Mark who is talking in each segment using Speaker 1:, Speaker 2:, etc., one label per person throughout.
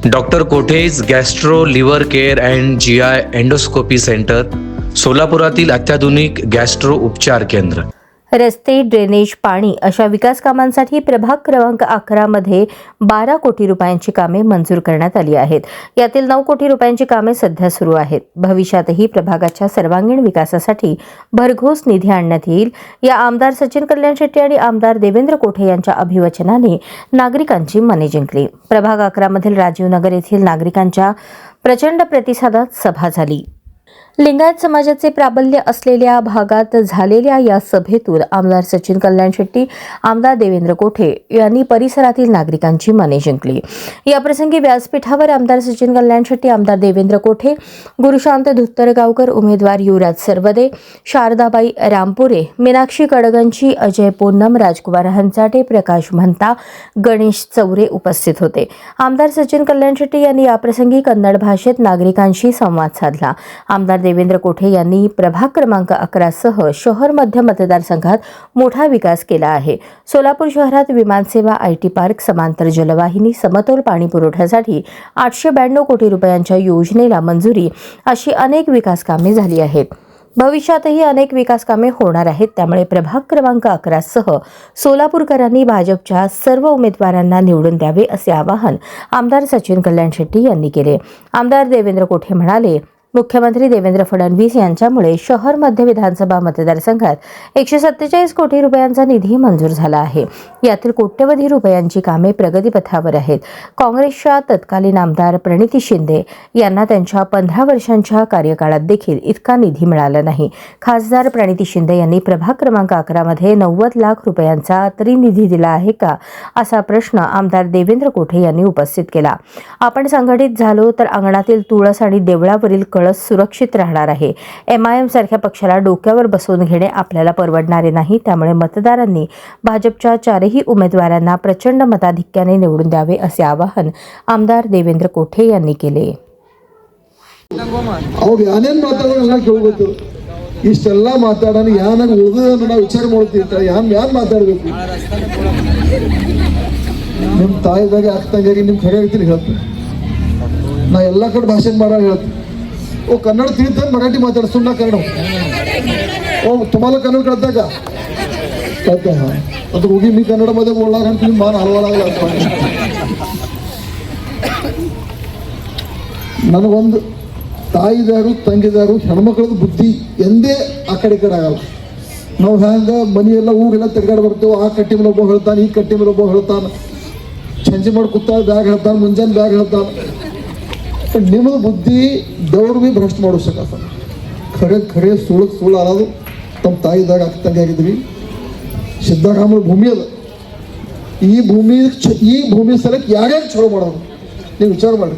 Speaker 1: Doctor कोठेज gastro liver care and GI endoscopy centre, सोलापुरातील अत्याधुनिक गॅस्ट्रो उपचार केंद्र.
Speaker 2: रस्ते, ड्रेनेज, पाणी अशा विकास कामांसाठी प्रभाग क्रमांक 11 मध्ये 12 कोटी रुपयांची कामे मंजूर करण्यात आली आहेत. यातील 9 कोटी रुपयांची कामे सध्या सुरू आहेत. भविष्यातही प्रभागाच्या सर्वांगीण विकासासाठी भरघोस निधी आणण्यात येईल. या आमदार सचिन कल्याण शेट्टी आणि आमदार देवेंद्र कोठे यांच्या अभिवचनाने नागरिकांची मने जिंकली. प्रभाग 11 मधील राजीव नगर येथील नागरिकांच्या प्रचंड प्रतिसादात सभा झाली. लिंगायत समाजाचे प्राबल्य असलेल्या भागात झालेल्या या सभेतून आमदार सचिन कल्याण शेट्टी, आमदार देवेंद्र कोठे यांनी परिसरातील नागरिकांची मने जिंकली. याप्रसंगी व्यासपीठावर आमदार सचिन कल्याण शेट्टी, आमदार देवेंद्र कोठे, गुरुशांत धुत्तरगावकर, उमेदवार युवराज सरवदे, शारदाबाई रामपुरे, मीनाक्षी कडगंची, अजय पोन्नम, राजकुमार हंचाटे, प्रकाश महंता, गणेश चौरे उपस्थित होते. आमदार सचिन कल्याण शेट्टी यांनी याप्रसंगी कन्नड भाषेत नागरिकांशी संवाद साधला. आमदार देवेंद्र कोठे यांनी प्रभाग क्रमांक 11 सह शहर मध्य मतदारसंघात मोठा विकास केला आहे. सोलापूर शहरात विमानसेवा, IT पार्क, समांतर जलवाहिनी, समतोल पाणी पुरवठ्यासाठी 892 कोटी रुपयांच्या योजनेला मंजुरी अशी अनेक विकास कामे झाली आहेत. भविष्यातही अनेक विकास कामे होणार आहेत. त्यामुळे प्रभाग क्रमांक 11 सह सोलापूरकरांनी भाजपच्या सर्व उमेदवारांना निवडून द्यावे असे आवाहन आमदार सचिन कल्याण शेट्टी यांनी केले. आमदार देवेंद्र कोठे म्हणाले, मुख्यमंत्री देवेंद्र फडणवीस यांच्यामुळे शहर मध्य विधानसभा मतदारसंघात 147 कोटी रुपयांचा निधी मंजूर झाला आहे. यातील कोट्यवधी रुपयांची कामे प्रगतीपथावर आहेत. काँग्रेसच्या तत्कालीन आमदार प्रणिती शिंदे यांना त्यांच्या 15 वर्षांच्या कार्यकाळात देखील इतका निधी मिळाला नाही. खासदार प्रणिती शिंदे यांनी प्रभाग क्रमांक 11 मध्ये 90 लाख रुपयांचा तरी निधी दिला आहे का, असा प्रश्न आमदार देवेंद्र कोठे यांनी उपस्थित केला. आपण संघटित झालो तर अंगणातील तुळस आणि देवळावरील कळस सुरक्षित राहणार आहे. MIM सारख्या पक्षाला डोक्यावर बसवून घेणे आपल्याला परवडणारे नाही. त्यामुळे मतदारांनी भाजपच्या 4ही उमेदवारांना प्रचंड मताधिक्याने निवडून द्यावे असे आवाहन आमदार देवेंद्र कोठे यांनी केले.
Speaker 3: ಇಷ್ಟೆಲ್ಲ ಮಾತಾಡೋಣ ಯಾನಾಗ ಉಳಿದು ನಾವು ವಿಚಾರ ಮಾಡ್ತಿರ್ತಾರೆ ಯಾನ್ ಮಾತಾಡಬೇಕು. ನಿಮ್ಮ ತಾಯಿದಾಗ ಅಕ್ಕಂಗಾಗಿ ನಿಮ್ಮ ಖರೆ ರೀತಿಲಿ ಹೇಳ್ತೀನಿ. ನಾ ಎಲ್ಲ ಕಡೆ ಭಾಷೆ ಮಾಡೋ ಹೇಳ್ತೀನಿ. ओ कन्नड ತಿಳಿತ मराठी माताड सुनना कन्नड. ओ तुम्हाला कन्नड कळतं का? कळतं. हा आता उगी मी कन्नडमध्ये बोलणार आणि तुम्ही मान हलवा लागला. ನನಗೊಂದು ತಾಯಿದಾರು ತಂಗಿದಾರು ಹೆಣ್ಮಕ್ಳದ್ದು ಬುದ್ಧಿ ಎಂದೇ ಆ ಕಡೆ ಆಗಲ್ಲ. ನಾವು ಹ್ಯಾಂಗ ಮನೆಯೆಲ್ಲ ಊರೆಲ್ಲ ತೆಗೆದಾಡಿ ಬರ್ತೇವೆ. ಆ ಕಟ್ಟಿ ಮೇಲೆ ಒಬ್ಬ ಹೇಳ್ತಾನೆ, ಈ ಕಟ್ಟಿ ಮೇಲೆ ಒಬ್ಬ ಹೇಳ್ತಾನೆ, ಸಂಜೆ ಮಾಡಿ ಕೂತ ಬ್ಯಾಗ್ ಹೇಳ್ತಾನೆ, ಮುಂಜಾನೆ ಬ್ಯಾಗ್ ಹೇಳ್ತಾನೆ. ನಿಮ್ಮದು ಬುದ್ಧಿ ದೇವ್ರು ಭೀ ಭ್ರಷ್ಟ ಮಾಡೋ शकत. ಖರೆ ಸುಳ್ಳು ಅನ್ನೋದು ತಮ್ಮ ತಾಯಿದಾಗ ಅಕ್ಕ ತಂಗಿ ಆಗಿದ್ವಿ. ಸಿದ್ದರಾಮಯ್ಯ ಭೂಮಿ ಅದ. ಈ ಭೂಮಿ ಸಲಕ್ಕೆ ಯಾರ್ಯಾರು ಚಲೋ ಮಾಡೋದು ನೀವು ವಿಚಾರ ಮಾಡಿ.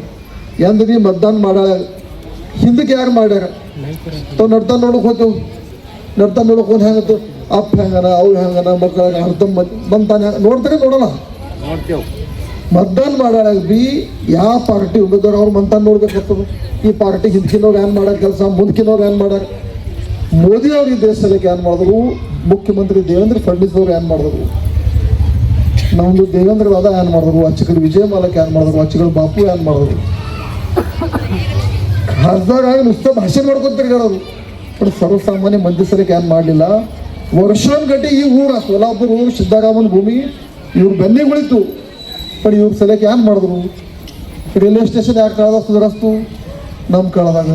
Speaker 3: ಎಂದು ಭೀ ಮತದಾನ ಮಾಡಾಳ ಹಿಂದಕ್ಕೆ ಯಾರು ಮಾಡ್ಯಾರ ತಾವು ನಡ್ತಾ ನೋಡೋಕೆ ಹೋಗ್ತೇವೆ. ನಡ್ತಾ ನೋಡೋಕೆ ಹೋಗಿ ಹೆಂಗತ್ತು ಅಪ್ಪ ಹೆಂಗನ ಅವ್ರು ಹೆಂಗನ ಮಕ್ಕಳ ಅರ್ಥ ಬಂತಾನೆ ನೋಡ್ತಾರೆ ನೋಡೋಣ. मतदान ಮಾಡಾಳ ಬಿ ಯಾವ ಪಾರ್ಟಿ ಉಮೇದವಾರ ಅವ್ರು ಮಂತಾನ ನೋಡ್ಬೇಕಾಗ್ತದೆ. ಈ ಪಾರ್ಟಿ ಹಿಂದಕಿನವ್ರು ಏನು ಮಾಡಾರ ಕೆಲಸ, ಮುಂದಕಿನವ್ರು ಏನು ಮಾಡಾರ. ಮೋದಿ ಅವ್ರು ಈ ದೇಶದಲ್ಲಿ ಏನು ಮಾಡಿದ್ರು, ಮುಖ್ಯಮಂತ್ರಿ ದೇವೇಂದ್ರ ಫಡ್ನವೀಸ್ ಅವ್ರು ಏನು ಮಾಡಿದ್ರು, ನಮ್ಮದು ದೇವೇಂದ್ರ ದಾದ ಏನು ಮಾಡಿದ್ರು, ಅಚ್ಚಕಲ್ ವಿಜಯ ಮಾಲಕ್ ಏನು ಮಾಡಿದ್ರು, ಅಚ್ಚಕಲ್ ಬಾಪು ಏನು ಮಾಡಿದ್ರು. खासदार नुसतं भाषण ಮಾಡ್ಕೊಂಡು ತಿರುಗಾಡೋದು. पण सर्वसामान्य ಮಂದಿ ಸಲಕ್ಕೆ ಏನು ಮಾಡಲಿಲ್ಲ. ವರ್ಷಾನುಗಟ್ಟೆ ಈ ಊರ ಸೋಲಾಪುರ ಊರು ಸಿದ್ದರಾಮಯ್ಯನ ಭೂಮಿ ಇವ್ರು ಬೆನ್ನಿಗೆ ಉಳಿತು. पण ಇವ್ರ ಸಲಕ್ಕೆ ಏನು ಮಾಡಿದ್ರು. ರೈಲ್ವೆ ಸ್ಟೇಷನ್ ಯಾಕೆ ಕಾಳದ ಸುಧಾರಿಸ್ತು ನಮ್ಮ ಕಾಳದಾಗ.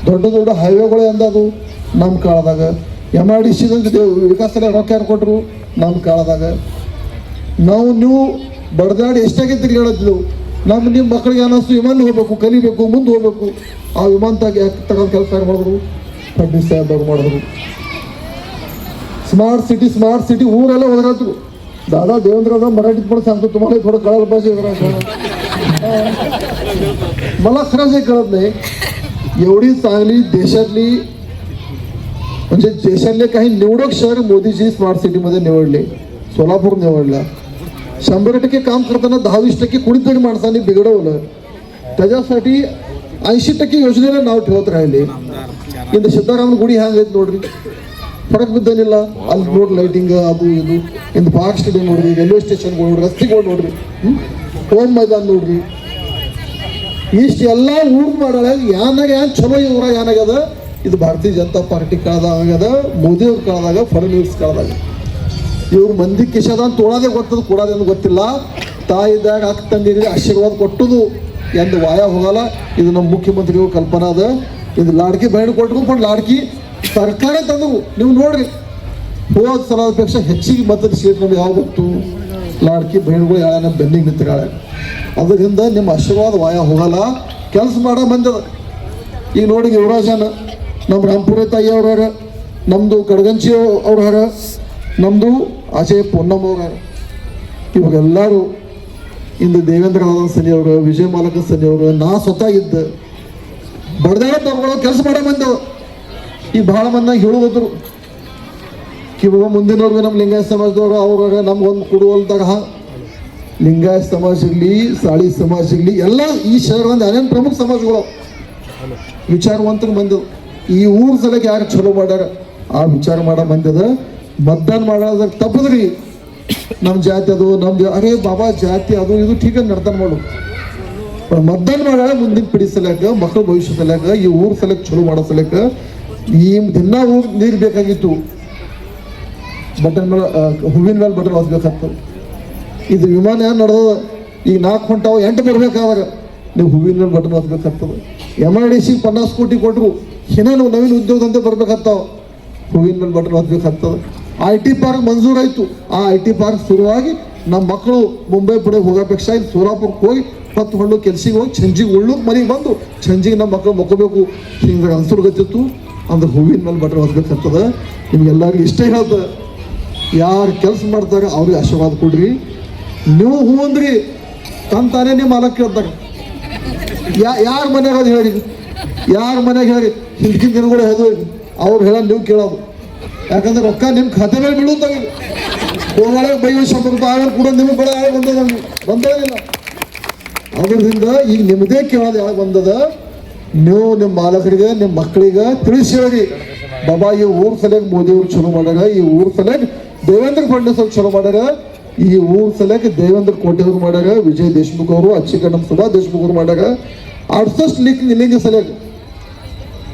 Speaker 3: ದೊಡ್ಡ ದೊಡ್ಡ ಹೈವೇಗಳು ಎಂದದು ನಮ್ಮ ಕಾಳದಾಗ. MIDC ವಿಕಾಸದಲ್ಲಿ ರೊಕ್ಕ ಯಾರು ಕೊಟ್ಟರು ನಮ್ಮ ಕಾಳದಾಗ. ನೀವು ಬಡ್ದಾಡಿ ಎಷ್ಟಾಗಿ ತಿರುಗಾಡೋದು. ನಿಮ್ಮ ಮಕ್ಕಳಿಗೆ ಅನ್ನಿಸ್ತು ವಿಮಾನ ಹೋಗ್ಬೇಕು, ಕಲಿಬೇಕು, ಮುಂದೆ ಹೋಗ್ಬೇಕು. ಆ विमान तಗೊಂಡು ಕೆಲಸ ಮಾಡಿದ್ರು ಫಡ್ನವೀಸ್ ಸಾಹೇಬ್ ಮಾಡಿದ್ರು. स्मार्ट सिटी ಊರೆಲ್ಲ ಹೋದ್ರಾದ್ರು. दादा देवेंद्र मराठीत पण सांगतो तुम्हाला थोडं कळायला पाहिजे. मला खरंच हे कळत नाही. एवढी चांगली देशातली म्हणजे देशातले काही निवडक शहर मोदीजी स्मार्ट सिटीमध्ये निवडले. सोलापूर निवडला. 100% काम करताना 10-20% कुणीतरी माणसांनी बिघडवलं. त्याच्यासाठी 80% योजनेला नाव ठेवत राहिले. ಇಂದ ಸಿದ್ದರಾಮಯ್ಯ ಗುಡಿ ಹ್ಯಾಂಗೈತೆ ನೋಡ್ರಿ, ಫರಕ್ ಬಿದ್ದೇನಿಲ್ಲ. ಅಲ್ಲಿ ನೋಡ್ರಿ ಲೈಟಿಂಗ್ ಅದು ಇದು. ಇಂದು ಪಾರ್ಕ್ ಸ್ಟೇಡಿಯಂ ನೋಡ್ರಿ, ರೈಲ್ವೆ ಸ್ಟೇಷನ್ಗಳು ನೋಡ್ರಿ, ರಸ್ತೆಗಳು ನೋಡ್ರಿ, ಹೋಮ್ ಮೈದಾನ ನೋಡ್ರಿ. ಇಷ್ಟೆಲ್ಲ ಊರು ಮಾಡಾಳ ಯಾನಾಗ ಏನು ಚಲೋ ಊರಾಗ ಏನಾಗ್ಯದ ಇದು ಭಾರತೀಯ ಜನತಾ ಪಾರ್ಟಿ ಕಾಲದಾಗ ಮೋದಿಯವ್ರ ಕಾಲದಾಗ ಫಡ್ನವೀಸ್ ಕಾಲದಾಗ ಇವ್ರು ಮಂದಿ ಕಿಶದ ತೊಳೋದೇ ಗೊತ್ತದು ಕೊಡೋದೇನು ಗೊತ್ತಿಲ್ಲ ತಾಯಿದಾಗ ಅಕ್ಕ ತಂಗಿಗೆ ಆಶೀರ್ವಾದ ಕೊಟ್ಟದು ಎಂದು ವಾಯ ಹೋಗಲ್ಲ. ಇದು ನಮ್ಮ ಮುಖ್ಯಮಂತ್ರಿಗಳು ಕಲ್ಪನಾ ಅದ. ಇದು ಲಾಡ್ಕಿ ಬಯಣು ಕೊಟ್ಟರು ಬಟ್ ಲಾಡ್ಕಿ ಸರ್ಕಾರ ತಂದರು. ನೀವು ನೋಡ್ರಿ ಹೋದ ಸಲದಪೇಕ್ಷ ಹೆಚ್ಚಿಗೆ ಮತದ ಸೀಟ್ ನಮ್ಗೆ ಯಾವ ಗೊತ್ತು ಲಾಡ್ಕಿ ಬಯಣುಗಳು ಯಾರ ಬೆನ್ನಿಗೆ ನಿಂತಗಾಳೆ. ಅದರಿಂದ ನಿಮ್ಮ ಆಶೀರ್ವಾದ ವಾಯ ಹೋಗಲ್ಲ. ಕೆಲಸ ಮಾಡೋ ಬಂದದ. ಈಗ ನೋಡಿ ಯುವರಾಜನ ನಮ್ಮ ರಾಮ್ಪುರ ತಾಯಿ ಅವ್ರ, ನಮ್ಮದು ಕಡಗಂಚಿ ಅವ್ರ, ನಮ್ಮದು ಆಚೆ ಪೊನ್ನಮ್ಮ ಅವ್ರ, ಇವಾಗೆಲ್ಲರೂ ಇಂದು ದೇವೇಂದ್ರ ಸನಿ ಅವರು, ವಿಜಯ ಮಾಲಕ ಸನಿ ಅವರು, ನಾ ಸ್ವತಃ ಇದ್ದ ಬಡ್ದಾಡ ತಗೊಳ್ಳೋ ಕೆಲಸ ಮಾಡೋ ಬಂದವು. ಈಗ ಭಾಳ ಮಂದಿ ಹೇಳುವುದ್ರು ಇವಾಗ ಮುಂದಿನವ್ರಿಗೆ ನಮ್ಮ ಲಿಂಗಾಯತ ಸಮಾಜದವ್ರು ಅವ್ರ ನಮ್ಗೊಂದು ಕೊಡುವಲ್ದಾಗ ಲಿಂಗಾಯತ ಸಮಾಜ ಇರಲಿ, ಸಾಳಿ ಸಮಾಜ ಇರಲಿ, ಎಲ್ಲ ಈ ಶಹರದ ಅನೇಕ ಪ್ರಮುಖ ಸಮಾಜಗಳು ವಿಚಾರವಂತರು ಬಂದವು. ಈ ಊರ ಸಲಕ್ಕೆ ಯಾರು ಚಲೋ ಮಾಡ್ಯಾರ ಆ ವಿಚಾರ ಮಾಡೋ ಬಂದದ. ಮತದಾನ ಮಾಡೋದಾಗ ತಪ್ಪದ್ರಿ ನಮ್ಮ ಜಾತಿ ಅದು ನಮ್ದು ಅರೇ ಬಾಬಾ ಜಾತಿ ಅದು ಇದು ಠೀಕ ನಡ್ತಾನೆ ಮಾಡು. ಮತದಾನ ಮಾಡಾಗ ಮುಂದಿನ ಪಿಡಿ ಸಲಕ ಮಕ್ಕಳ ಭವಿಷ್ಯ ಸಲಕ ಈ ಊರ ಸಲಕ್ಕೆ ಚಲೋ ಮಾಡೋ ಸಲಕ ಈ ದಿನ ಊರ್ ನೀರು ಬೇಕಾಗಿತ್ತು. ಬಟನ್ ಮೇಲೆ ಹೂವಿನ ಮೇಲೆ ಬಟನ್ ಹೊಸ್ಬೇಕಾಗ್ತದೆ. ಇದು ವಿಮಾನ ಏನು ನಡೆದ ಈಗ 4 ಹೊಂಟಾವ 8 ಬರ್ಬೇಕಾದಾಗ ನೀವು ಹೂವಿನ ಮೇಲೆ ಬಟನ್ ಹೊಸ್ಬೇಕಾಗ್ತದೆ. MIDC 50 ಕೋಟಿ ಕೊಟ್ಟರು ಇನ್ನೇನು ನವೀನ ಉದ್ಯೋಗದಂತೆ ಬರ್ಬೇಕಾಗ್ತಾವ, ಹೂವಿನ ಮೇಲೆ ಬಟನ್ ಹೊಸ್ಬೇಕಾಗ್ತದೆ. IT ಪಾರ್ಕ್ ಮಂಜೂರಾಯಿತು. ಆ IT ಪಾರ್ಕ್ ಶುರುವಾಗಿ ನಮ್ಮ ಮಕ್ಕಳು ಮುಂಬೈ ಪುಣೆ ಹೋಗೋಪೇಕ್ಷ ಇಲ್ಲಿ ಸೋಲಾಪುರಕ್ಕೆ ಹೋಗಿ 10 ಹೊಳ್ಳು ಕೆಲ್ಸಿಗೆ ಹೋಗಿ ಸಂಜಿಗೆ ಉಳ್ಳೂರು ಮನೆಗೆ ಬಂದು ಸಂಜಿಗೆ ನಮ್ಮ ಮಕ್ಕಳು ಮಕ್ಕೋಬೇಕು ಹಿಂಗೆ ಅನ್ಸೂರು ಗೊತ್ತಿತ್ತು. ಅಂದ್ರೆ ಹೂವಿನ ಮೇಲೆ ಬಟನ್ ಹೊಸ್ಬೇಕಾಗ್ತದೆ. ನಿಮ್ಗೆಲ್ಲರಿಗೂ ಇಷ್ಟೇ ಹೇಳ್ತದೆ, ಯಾರು ಕೆಲಸ ಮಾಡ್ತಾರೆ ಅವ್ರಿಗೆ ಆಶೀರ್ವಾದ ಕೊಡ್ರಿ. ನೀವು ಹೂ ಅಂದ್ರಿ ತಂತಾನೆ ನಿಮ್ಮ ಮಾಲಕ್ ಕೇಳ್ತಾರೆ. ಯಾರ ಮನೆಯಾಗ ಅದು ಹೇಳಿ, ಯಾರ ಮನೆಯಾಗ ಹೇಳಿ ಹಿಂದಿನ ದಿನಗಳು ಹೇಳಿ ಅವ್ರು ಹೇಳ ನೀವು ಕೇಳೋದು. ಯಾಕಂದ್ರೆ ರೊಕ್ಕ ನಿಮ್ಮ ಖಾತೆ ಮೇಲೆ ಬೀಳುತ್ತಾಗ ಹೋಗಾಳೆ ಬೈಯೋ 100 ರೂಪಾಯಿ ಕೂಡ ನಿಮಗೆ ಬಡ ಬಂದಿಲ್ಲ. ಅದರಿಂದ ಈಗ ನಿಮ್ಮದೇ ಕೇಳೋದು ಯಾವಾಗ ಬಂದದ, ನೀವು ನಿಮ್ಮ ಮಾಲಕರಿಗೆ ನಿಮ್ಮ ಮಕ್ಕಳಿಗೆ ತಿಳಿಸಿ ಹೇಳಿ ಬಾಬಾ ಈ ಊರ್ ಸಲಕ್ಕೆ ಮೋದಿಯವ್ರು ಚಲೋ ಮಾಡ್ಯಾರ, ಈ ಊರ್ ಸಲಕ್ಕೆ ದೇವೇಂದ್ರ ಫಡ್ನವೀಸ್ ಅವ್ರು ಚಲೋ ಮಾಡ್ಯಾರ, ಈ ಊರ್ ಸಲಕ್ಕೆ ದೇವೇಂದ್ರ ಕೋಟೆಯವ್ರು ಮಾಡ್ಯಾರ, ವಿಜಯ್ ದೇಶಮುಖ್ ಅವರು, ನಮ್ಮ ಸುಭಾ ದೇಶಮುಖ್ ಅವರು ಮಾಡ್ಯಾರ. 68 लिंग सलग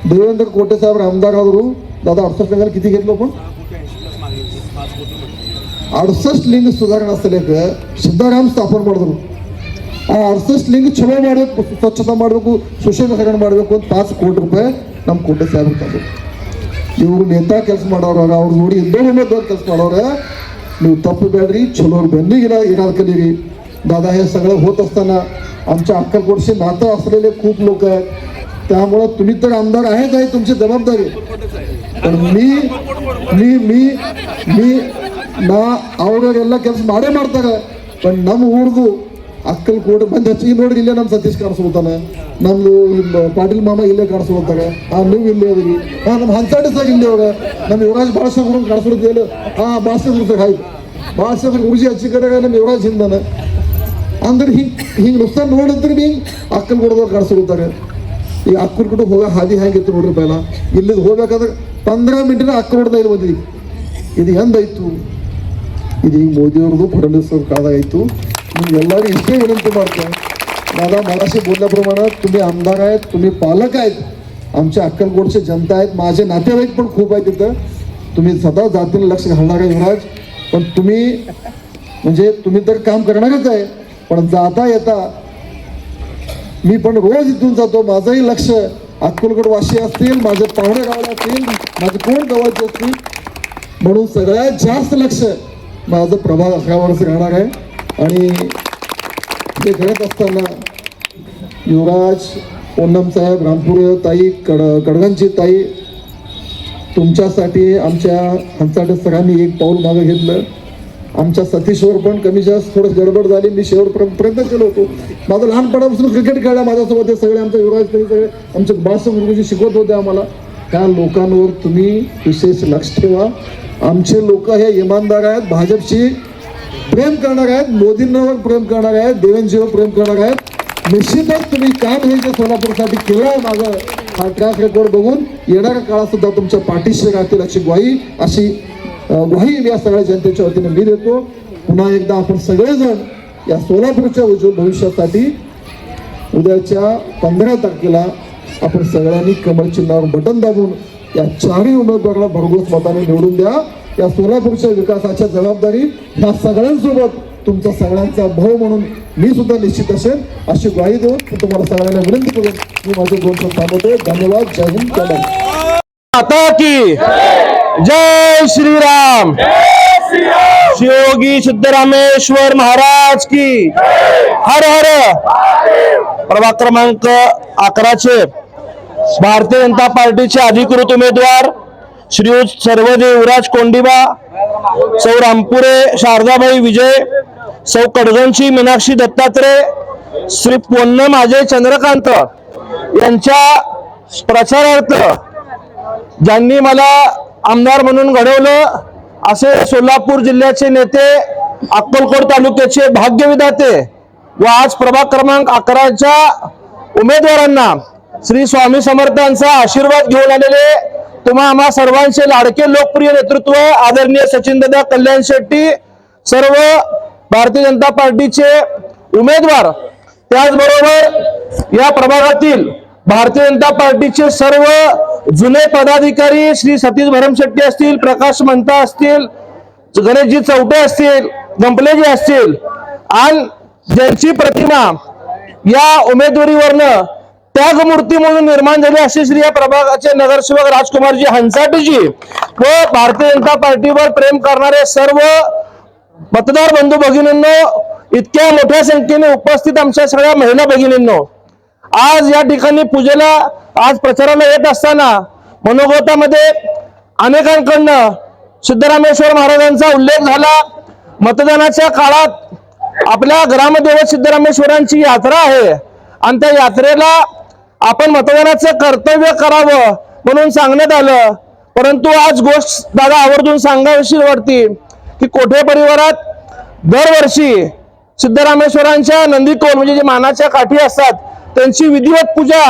Speaker 3: देवेंद्र कोटे साहेब आमदार आदरू दादा 68 लिंगाला किती घेतलं आपण 68 लिंग सुधारणा सलग ಸಿದ್ದರಾಮ ಸ್ಥಾಪನೆ ಮಾಡಿದ್ರು. ಆ 68 ಲಿಂಗ ಚಲೋ ಮಾಡಬೇಕು, ಸ್ವಚ್ಛತಾ ಮಾಡಬೇಕು, ಸುಶೀಲೀಕರಣ ಮಾಡಬೇಕು ಅಂತ 5 ಕೋಟಿ ರೂಪಾಯಿ ನಮ್ಮ ಕೋಟೆ ಸಾಹೇಬ್ರು ತಂದರು. ಇವರು ನೇತಾ ಕೆಲಸ ಮಾಡೋರು, ಅವ್ರು ನೋಡಿ ಇನ್ನೊಂದು ದೊಡ್ಡ ಕೆಲಸ ಮಾಡೋರು. ನೀವು तप्पू ಬೇಡ್ರಿ, चलो ಬೆನ್ನಿಗೆ इराद कलिरी. दादा हे सगळं होत असताना आमच्या अक्कलकोटशी नातं असलेले खूप लोक आहेत, त्यामुळं तुम्ही तर आमदार आहेच आहे, तुमची जबाबदारी. पण मी ನಾ ಅವ್ರಿಗೆಲ್ಲ ಕೆಲಸ ಮಾಡೇ ಮಾಡ್ತಾರೆ. ಬಟ್ ನಮ್ಮ ಊರ್ದು ಅಕ್ಕಲ್ಕೋಟ ಬಂದು ಹೆಚ್ಚಿಗೆ ನೋಡ್ರಿ, ಇಲ್ಲೇ ನಮ್ಮ ಸತೀಶ್ ಕಾಣಿಸ್ಕೊಳ್ತಾನೆ, ನಮ್ಮದು ಪಾಟೀಲ್ ಮಾಮ ಇಲ್ಲೇ ಕಾಣಿಸ್ಕೊಳ್ತಾರೆ, ನೀವು ಇಲ್ಲೇ ಅದ್ರಿ, ನಮ್ಮ ಹಂಚಾಡಿಸಾಗ ಇಲ್ಲೇ ಹೋಗ, ನಮ್ಮ ಯುವರಾಜ್ ಭಾಷೆ ಕಾಣಿಸ್ಕೊಳ್ತೀವಿ, ಭಾಷೆ ಆಯ್ತು ಭಾಷೆ ಗುರುಜಿ ಹಚ್ಚಿ ಕಡೆಗೆ ನಮ್ಮ ಯುವರಾಜ್ ಹಿಂದಾನೆ ಅಂದ್ರೆ ಹಿಂಗೆ ನುಸ್ತಾ ನೋಡಿದ್ರೆ ಹಿಂಗೆ ಅಕ್ಕಲ್ಕೋಟದವ್ರು ಕಾಣಿಸ್ಕೊಳ್ತಾರೆ. ಈಗ ಅಕ್ಕಲ್ಕೋಟ ಹೋಗೋ ಹಾದಿ ಹೆಂಗಿತ್ತು ನೋಡ್ರಿ. ಬೇಡ ಇಲ್ಲಿದ್ದು ಹೋಗ್ಬೇಕಾದ್ರೆ 15 ಮಿನಿಟಿನ ಅಕ್ಕಲ್ಕೋಟದ ಇಲ್ಲಿ ಬಂದಿದ್ದೀವಿ. ಇದು ಎಂದಾಯ್ತು? ಇದು ಈಗ मोदीवरದು फडणवीस काळागायतो. निम्मेल्लारी इष्टे विनंती ಮಾಡ್ತೇನೆ, दादा मगाशी बोलल्याप्रमाणे तुम्ही आमदार आहेत, तुम्ही पालक आहेत, आमच्या अक्कलकोटचे जनता आहेत, माझे नातेवाईक पण खूप आहेत तिथं. तुम्ही सदा जातीला लक्ष घालणार आहे युवराज, पण तुम्ही म्हणजे तुम्ही तर काम करणारच आहे, पण जाता येता मी पण रोज इथून जातो, माझंही लक्ष अक्कलकोट वासी असतील, माझे पाहुणे गावले असतील, माझे कोण जवळचे असतील, म्हणून सगळ्यात जास्त लक्ष माझं प्रभाग अकरावरच राहणार आहे. आणि हे करत असताना युवराज, पोन्नम साहेब, रामपुरे ताई, कडगांची ताई, तुमच्यासाठी आमच्या हंचाटे सरांनी एक पाऊल मागे घेतलं. आमच्या सतीशवर पण कमी जास्त थोडं गडबड झाली, मी शेवटपर्यंत प्रयत्न केलो होतो. माझं लहानपणापासून क्रिकेट खेळला माझ्यासोबत, हे सगळे आमच्या युवराज तरी सगळे आमचे बाळासाहेब गुरुजी शिकवत होते आम्हाला. त्या लोकांवर तुम्ही विशेष लक्ष ठेवा. आमचे लोक हे इमानदार आहेत, भाजपशी प्रेम करणार आहेत, मोदींवर प्रेम करणार आहेत, देवेंद्रजीवर प्रेम करणार आहेत. निश्चितच तुम्ही काम हे जे सोलापूरसाठी केलं आहे, माझं हा ट्रॅक रेकॉर्ड बघून येणाऱ्या काळात सुद्धा तुमच्या पाठीशी राहतील अशी ग्वाही मी या सगळ्या जनतेच्या वतीने मी देतो. पुन्हा एकदा आपण सगळेजण या सोलापूरच्या उज्ज्वल भविष्यासाठी उद्याच्या 15 तारखेला आपण सगळ्यांनी कमळ चिन्हावर बटन दाबून या चारही उमेदवारांना भरघोस मताने निवडून द्या. या सोलापूरच्या विकासाच्या जबाबदारी ह्या सगळ्यांसोबत तुमचा सगळ्यांचा भाऊ म्हणून मी सुद्धा निश्चित असेल अशी ग्वाही देऊन तुम्हाला सगळ्यांना विनंती करून मी माझे 2 शब्द थांबवतो. धन्यवाद. जय हिंद. जय महाराष्ट्र.
Speaker 4: माता की जय श्रीराम. शिवयोगी सिद्धरामेश्वर महाराज की हर हर. प्रभाग क्रमांक 11चे भारतीय जनता पार्टीचे अधिकृत उमेदवार श्रीयुत सर्वदेव युवराज कोंडिबा, सौ रामपुरे शारदाबाई विजय, सौ कडगंची मीनाक्षी दत्तात्रय, श्री पोन्नम अजय चंद्रकांत यांच्या प्रचारार्थ ज्यांनी मला आमदार म्हणून घडवलं असे सोलापूर जिल्ह्याचे नेते, अक्कलकोट तालुक्याचे भाग्यविधाते व आज प्रभाग क्रमांक 11च्या उमेदवारांना श्री स्वामी समर्थांचा आशीर्वाद घेऊन आलेले तुम्हा आम्हा सर्वांचे लाडके लोकप्रिय नेतृत्व आदरणीय सचिनदादा कल्याण शेट्टी, सर्व भारतीय जनता पार्टीचे उमेदवार, त्याचबरोबर या प्रभागातील भारतीय जनता पार्टीचे सर्व जुने पदाधिकारी श्री सतीश भरमशेट्टी असतील, प्रकाश मंता असतील, गणेशजी चौटे असतील, गंपलेजी असतील आणि ज्यांची प्रतिमा या उमेदवारीवरनं त्यागमूर्ती म्हणून निर्माण झाली असे श्री या प्रभागाचे नगरसेवक राजकुमारजी हंसाटेजी व भारतीय जनता पार्टीवर प्रेम करणारे सर्व मतदार बंधू भगिनींनो, इतक्या मोठ्या संख्येने उपस्थित आमच्या सगळ्या महिला भगिनींनो, आज या ठिकाणी पूजेला आज प्रचाराला येत असताना मनोगतामध्ये अनेकांकडनं सिद्धरामेश्वर महाराजांचा उल्लेख झाला. मतदानाच्या काळात आपल्या ग्रामदेवत सिद्धरामेश्वरांची यात्रा आहे आणि त्या यात्रेला आपण मतदानाचं कर्तव्य करावं म्हणून सांगण्यात आलं. परंतु आज गोष्ट दादा आवर्जून सांगावीशी वाटते की कोठे परिवारात दरवर्षी सिद्धरामेश्वरांच्या नंदीकोल म्हणजे जे मानाच्या काठी असतात त्यांची विधिवत पूजा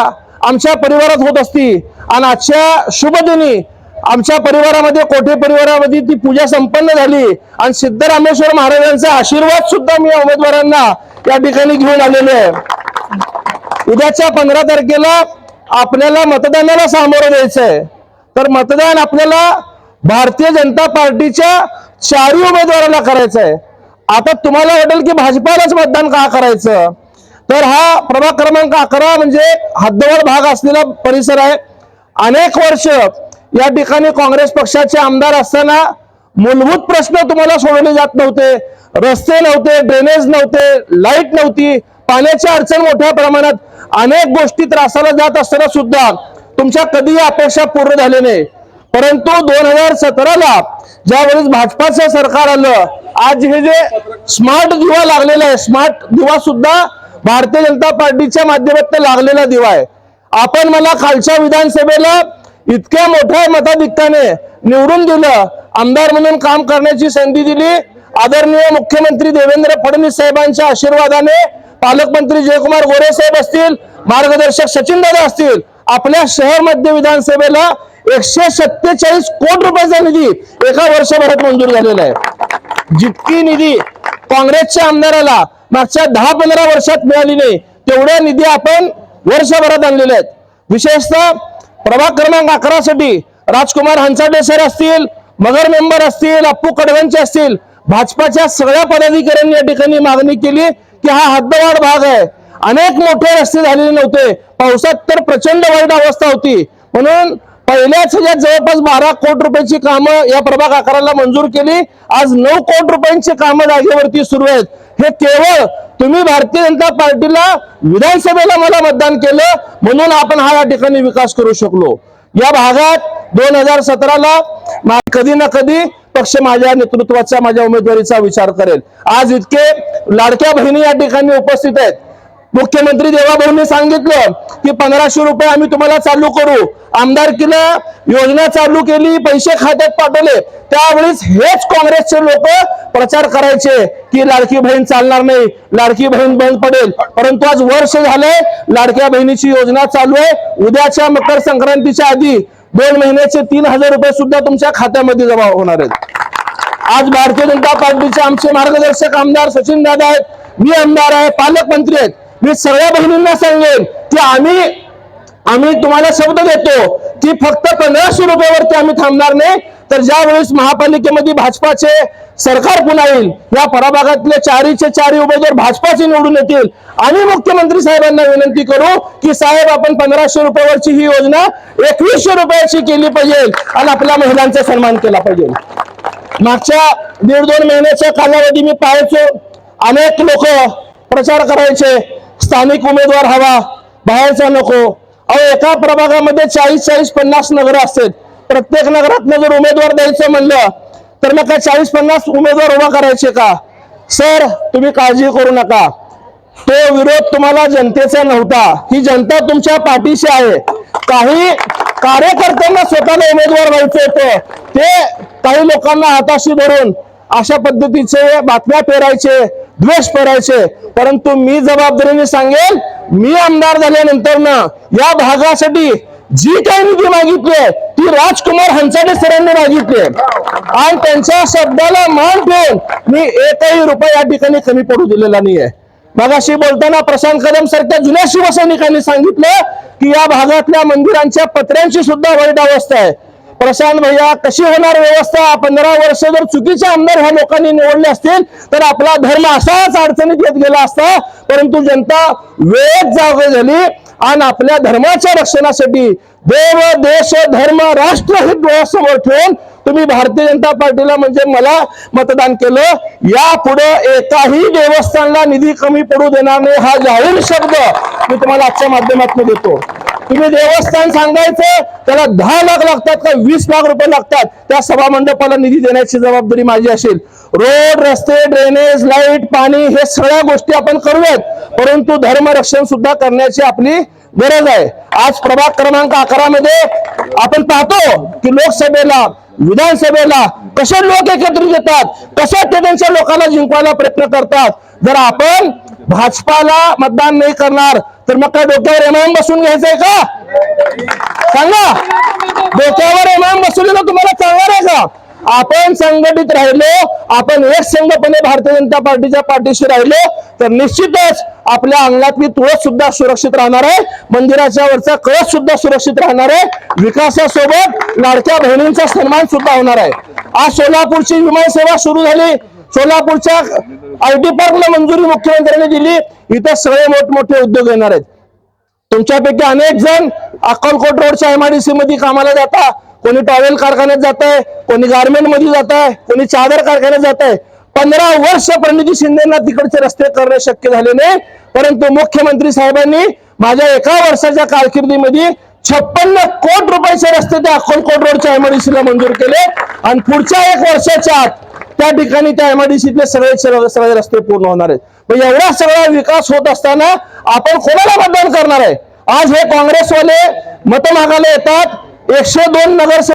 Speaker 4: आमच्या परिवारात होत असती आणि आजच्या शुभ दिनी आमच्या परिवारामध्ये कोठे परिवारामध्ये ती पूजा संपन्न झाली आणि सिद्धरामेश्वर महाराजांचा आशीर्वाद सुद्धा मी उमेदवारांना या ठिकाणी घेऊन आलेले आहे. उद्याच्या 15 तारखेला आपल्याला मतदानाला सामोरं द्यायचंय. तर मतदान आपल्याला भारतीय जनता पार्टीच्या 4 उमेदवारांना करायचं आहे. आता तुम्हाला वाटेल की भाजपालाच मतदान का करायचं, तर हा प्रभाग क्रमांक 11 म्हणजे हद्दवर भाग असलेला परिसर आहे. अनेक वर्ष या ठिकाणी काँग्रेस पक्षाचे आमदार असताना मूलभूत प्रश्न तुम्हाला सोडवले जात नव्हते. रस्ते नव्हते, ड्रेनेज नव्हते, लाईट नव्हती, पाण्याची अडचण मोठ्या प्रमाणात, अनेक गोष्टी त्रासाला जात असताना सुद्धा तुमच्या कधीही अपेक्षा पूर्ण झाली नाही. परंतु 2017ला ज्यावेळेस भाजपाचं सरकार आलं, आज हे जे स्मार्ट दिवा लागलेला आहे, स्मार्ट दिवा सुद्धा भारतीय जनता पार्टीच्या माध्यमातून लागलेला दिवा आहे. आपण मला खालच्या विधानसभेला इतक्या मोठ्या मताधिक्याने निवडून दिलं, आमदार म्हणून काम करण्याची संधी दिली. आदरणीय मुख्यमंत्री देवेंद्र फडणवीस साहेबांच्या आशीर्वादाने पालकमंत्री जयकुमार गोरे साहेब असतील, मार्गदर्शक सचिनदादा असतील, आपल्या शहर मध्य विधानसभेला 147 कोटी रुपयाचा निधी एका वर्षभरात मंजूर झालेला आहे. जितकी निधी काँग्रेसच्या आमदाराला मागच्या 10-15 वर्षात मिळाली नाही तेवढ्या निधी आपण वर्षभरात आणलेल्या आहेत. विशेषतः प्रभाग क्रमांक 11 साठी राजकुमार हंसाटे सर असतील, मगर मेंबर असतील, अप्पू कडगंचे असतील, भाजपाच्या सगळ्या पदाधिकाऱ्यांनी या ठिकाणी मागणी केली की हा हद्दवाढ भाग आहे, अनेक मोठे रस्ते झालेले नव्हते, पावसात तर प्रचंड वाईट अवस्था होती, म्हणून पहिल्याच ह्याच्यात जवळपास 12 कोटी रुपयाची कामं या प्रभाग 11ला मंजूर केली. आज 9 कोटी रुपयांची कामं जागेवरती सुरू आहेत. हे केवळ तुम्ही भारतीय जनता पार्टीला विधानसभेला मला मतदान केलं म्हणून आपण हा या ठिकाणी विकास करू शकलो. या भागात 2017ला कधी ना कधी पक्ष माझ्या नेतृत्वाचा, माझ्या उमेदवारीचा विचार करेल. आज इतके लाडक्या बहिणी या ठिकाणी उपस्थित आहेत. मुख्यमंत्री देवाभाऊंनी सांगितलं की 1500 रुपये आम्ही तुम्हाला चालू करू. आमदारकीला योजना चालू केली, पैसे खात्यात पाठवले. त्यावेळेस हेच काँग्रेसचे लोक प्रचार करायचे की लाडकी बहीण चालणार नाही, लाडकी बहीण बंद पडेल. परंतु आज वर्ष झालंय लाडक्या बहिणीची योजना चालू आहे. उद्याच्या मकर संक्रांतीच्या आधी 2 महिन्याचे 3000 रुपये सुद्धा तुमच्या खात्यामध्ये जमा होणार आहेत. आज भारतीय जनता पार्टीचे आमचे मार्गदर्शक आमदार सचिन दादा आहेत, मी आमदार आहे, पालकमंत्री आहेत. मी सगळ्या बहिणींना सांगेन की आम्ही तुम्हाला शब्द देतो की फक्त 1500 रुपयावरती आम्ही थांबणार नाही, तर ज्या वेळेस महापालिकेमध्ये भाजपाचे सरकार पुन्हा येईल, या प्रभागातले 4चे4 उमेदवार भाजपाचे निवडून येतील, आणि मुख्यमंत्री साहेबांना विनंती करू की साहेब आपण 1500 रुपयावरची ही योजना 2100 रुपयाची केली पाहिजे आणि आपल्या महिलांचा सन्मान केला पाहिजे. मागच्या 1.5-2 महिन्याच्या कालावधी मी पाहायचो, अनेक लोक प्रचार करायचे स्थानिक उमेदवार हवा, बाहेरचा नको. अहो, एका प्रभागामध्ये 40-50 नगर असतात. प्रत्येक नगरातनं जर उमेदवार द्यायचं म्हणलं तर मग काय 40-50 उमेदवार उभा करायचे का? सर, तुम्ही काळजी करू नका, तो विरोध तुम्हाला जनतेचा नव्हता, ही जनता तुमच्या पाठीशी आहे. काही कार्यकर्त्यांना स्वतःला उमेदवार व्हायचं होतं, ते काही लोकांना हाताशी धरून अशा पद्धतीचे बातम्या पेरायचे, द्वेष पेरायचे. परंतु मी जबाबदारीने सांगेन, मी आमदार झाल्यानंतर ना या भागासाठी जी काही निधी मागितली ती राजकुमार हंसाडे सरांनी मागितली आणि त्यांच्या शब्दाला मान ठेवून मी एकही रुपया या ठिकाणी कमी पडू दिलेला नाहीये. मगाशी बोलताना प्रशांत कदम सारख्या जुन्या शिवसैनिकांनी सांगितलं की या भागातल्या मंदिरांच्या पत्र्यांची सुद्धा वाईट अवस्था आहे. प्रशांत भैया, कशी होणार व्यवस्था? 15 वर्ष जर चुकीचे आमदार ह्या लोकांनी निवडले असतील तर आपला धर्म असाच अडचणीत येत गेला असता. परंतु जनता वेळेत जागे झाली आणि आपल्या धर्माच्या रक्षणासाठी देव, देश, धर्म, राष्ट्र हे डोळ्यासमोर ठेवून तुम्ही भारतीय जनता पार्टीला म्हणजे मला मतदान केलं. यापुढे एकाही देवस्थानला निधी कमी पडू देणार नाही, हा जाहीर शब्द मी तुम्हाला आजच्या माध्यमातून देतो. तुम्ही देवस्थान सांगायचं त्याला 10 लाख लागतात का 20 लाख रुपये लागतात, त्या सभा मंडपाला निधी देण्याची जबाबदारी माझी असेल. रोड, रस्ते, ड्रेनेज, लाईट, पाणी हे सगळ्या गोष्टी आपण करूयात, परंतु धर्मरक्षण सुद्धा करण्याची आपली गरज आहे. आज प्रभाग क्रमांक 11 मध्ये आपण पाहतो की लोकसभेला, विधानसभेला कसे लोक एकत्रित येतात, कशा त्यांच्या लोकांना जिंकवायला प्रयत्न करतात. जर आपण भाजपाला मतदान नाही करणार तर मग काय डोक्यावर इमाम बसून घ्यायचंय का? सांगा, डोक्यावर इमाम बसवलेलं तुम्हाला चालणार आहे का? आपण संघटित राहिलो, आपण एक संघपणे भारतीय जनता पार्टीच्या पाठीशी राहिलो तर निश्चितच आपल्या अंगणातली तुळस सुद्धा सुरक्षित राहणार आहे, मंदिराच्या वरचा कळस सुद्धा सुरक्षित राहणार आहे, विकासासोबत लाडक्या बहिणींचा सन्मान सुद्धा होणार आहे. आज सोलापूरची विमान सेवा सुरू झाली, सोलापूरच्या IT पार्कला मंजुरी मुख्यमंत्र्यांनी दिली, इथे सगळे मोठमोठे उद्योग येणार आहेत. तुमच्यापैकी अनेक जण अक्कलकोट रोडच्या MIDC मध्ये कामाला जाता, कोणी टॉवेल कारखान्यात जात आहे, कोणी गारमेंट मध्ये जात आहे, कोणी चादर कारखान्यात जात आहे. 15 वर्ष प्रणिती शिंदेना तिकडचे रस्ते करणे शक्य झाले नाही, परंतु मुख्यमंत्री साहेबांनी माझ्या 1 वर्षाच्या कारकिर्दीमध्ये 56 कोटी रुपयाचे रस्ते त्या अक्कलकोट रोडच्या MIDC ला मंजूर केले आणि पुढच्या 1 वर्षाच्या आत त्या ठिकाणी त्या MIDCतले सगळे रस्ते पूर्ण होणार आहेत. मग एवढा सगळा विकास होत असताना आपण कोणाला मतदान करणार आहे? आज हे काँग्रेसवाले मत मागायला येतात, 102 नगरसेवक